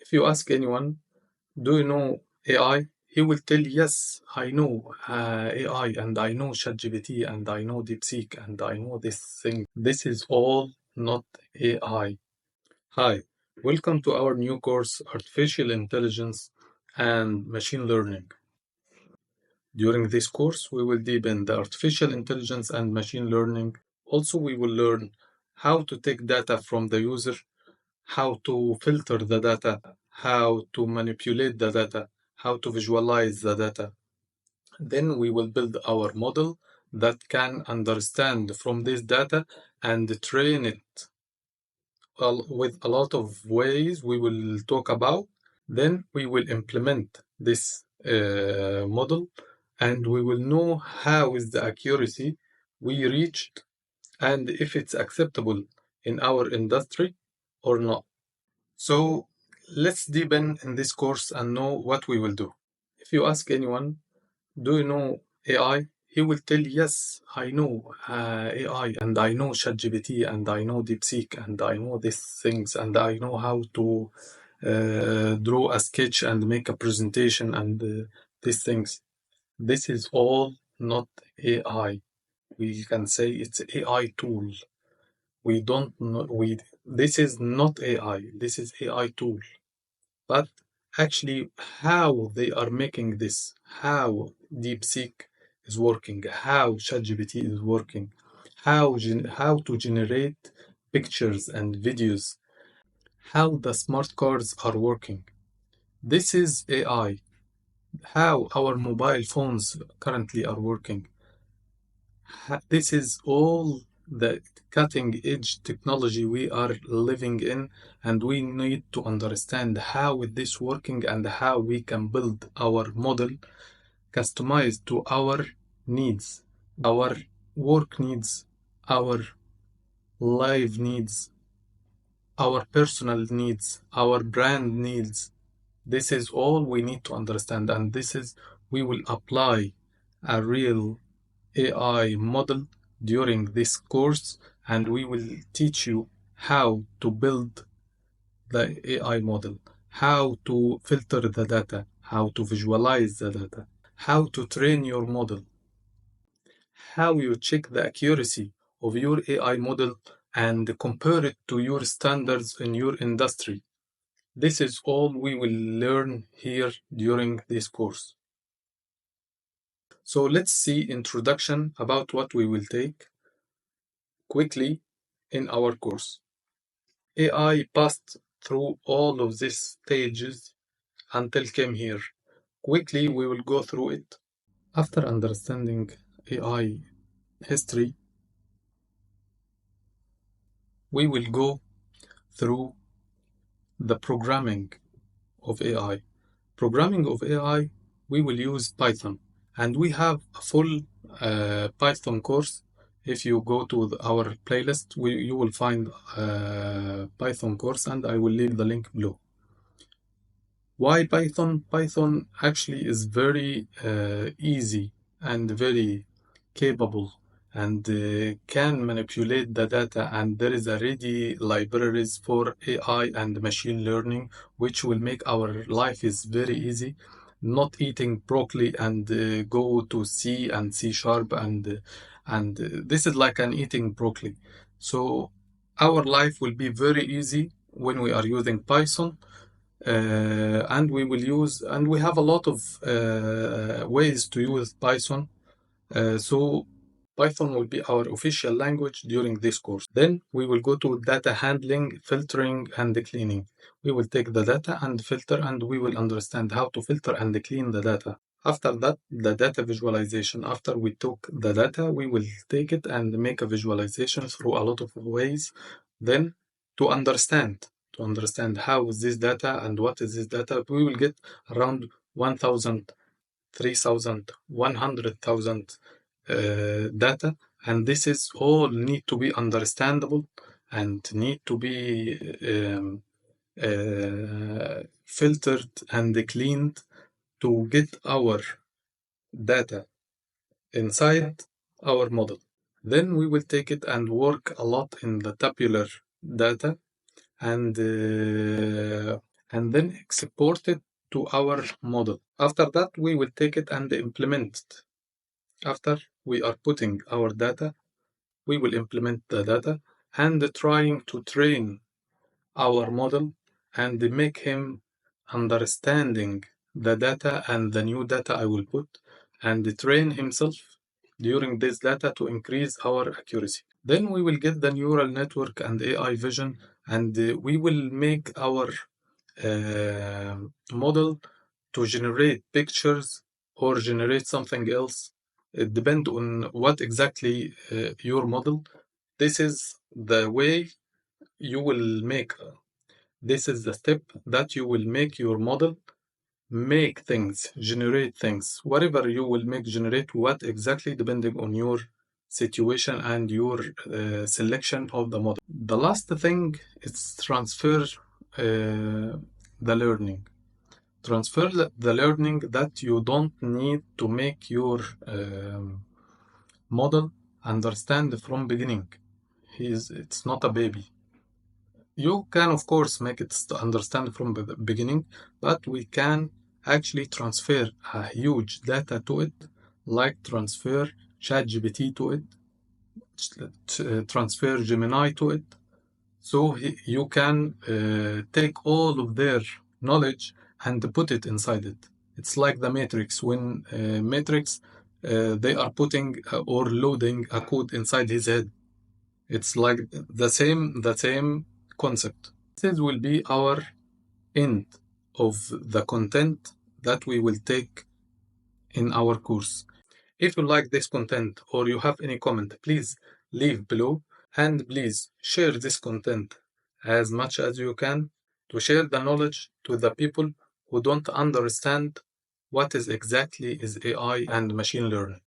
If you ask anyone, do you know AI? He will tell, yes, I know AI, and I know ChatGPT, and I know DeepSeek, and I know this thing. This is all not AI. Hi, welcome to our new course, Artificial Intelligence and Machine Learning. During this course, we will deepen the artificial intelligence and machine learning. Also, we will learn how to take data from the user, how to filter the data, how to manipulate the data, how to visualize the data. Then we will build our model that can understand from this data and train it with a lot of ways we will talk about. Then we will implement this model, and we will know how is the accuracy we reached and if it's acceptable in our industry or not. So let's deepen in this course and know what we will do. If you ask anyone, do you know AI? He will tell, yes, I know AI, and I know ChatGPT, and I know DeepSeek, and I know these things, and I know how to draw a sketch and make a presentation and these things. This is all not AI. We can say it's AI tool. We don't know. This is not AI. This is AI tool. But actually, how they are making this, how DeepSeek is working, how ChatGPT is working, how to generate pictures and videos, how the smart cars are working. This is AI. How our mobile phones currently are working. This is all the cutting edge technology we are living in, and we need to understand how is this working and how we can build our model customized to our needs, our work needs, our life needs, our personal needs, our brand needs. This is all we need to understand, and this is we will apply a real AI model during this course, and we will teach you how to build the AI model, how to filter the data, how to visualize the data, how to train your model, how you check the accuracy of your AI model and compare it to your standards in your industry. This is all we will learn here during this course. So let's see introduction about what we will take quickly in our course. AI passed through all of these stages until came here. Quickly, we will go through it. After understanding AI history, we will go through the programming of AI. Programming of AI, we will use Python, and we have a full Python course. If you go to our playlist, you will find a Python course, and I will leave the link below. Why Python? Python actually is very easy and very capable, and can manipulate the data, and there is already libraries for AI and machine learning, which will make our life is very easy. Not eating broccoli and go to C and C sharp, and this is like an eating broccoli. So our life will be very easy when we are using Python. And we will use, and we have a lot of ways to use Python. So Python will be our official language during this course. Then we will go to data handling, filtering, and cleaning. We will take the data and filter, and we will understand how to filter and clean the data. After that, the data visualization. After we took the data, we will take it and make a visualization through a lot of ways. Then to understand how is this data and what is this data, we will get around 1,000, 3,000, 100,000 data, and this is all need to be understandable and need to be filtered and cleaned to get our data inside our model. Then we will take it and work a lot in the tabular data, and and then export it to our model. After that, we will take it and implement it. After we are putting our data, we will implement the data and trying to train our model and make him understanding the data and the new data I will put, and train himself during this data to increase our accuracy. Then we will get the neural network and AI vision, and we will make our model to generate pictures or generate something else. It depends on what exactly your model. This is the way you will make. This is the step that you will make your model make things, generate things. Whatever you will make generate what exactly depending on your situation and your selection of the model. The last thing is transfer the learning. Transfer the learning that you don't need to make your model understand from beginning. It's not a baby. You can, of course, make it understand from the beginning, but we can actually transfer a huge data to it, like transfer ChatGPT to it, transfer Gemini to it. So you can take all of their knowledge and put it inside it. It's like the Matrix. When Matrix, they are putting or loading a code inside his head. It's like the same concept. This will be our end of the content that we will take in our course. If you like this content or you have any comment, please leave below, and please share this content as much as you can to share the knowledge to the people who don't understand what is exactly is AI and machine learning.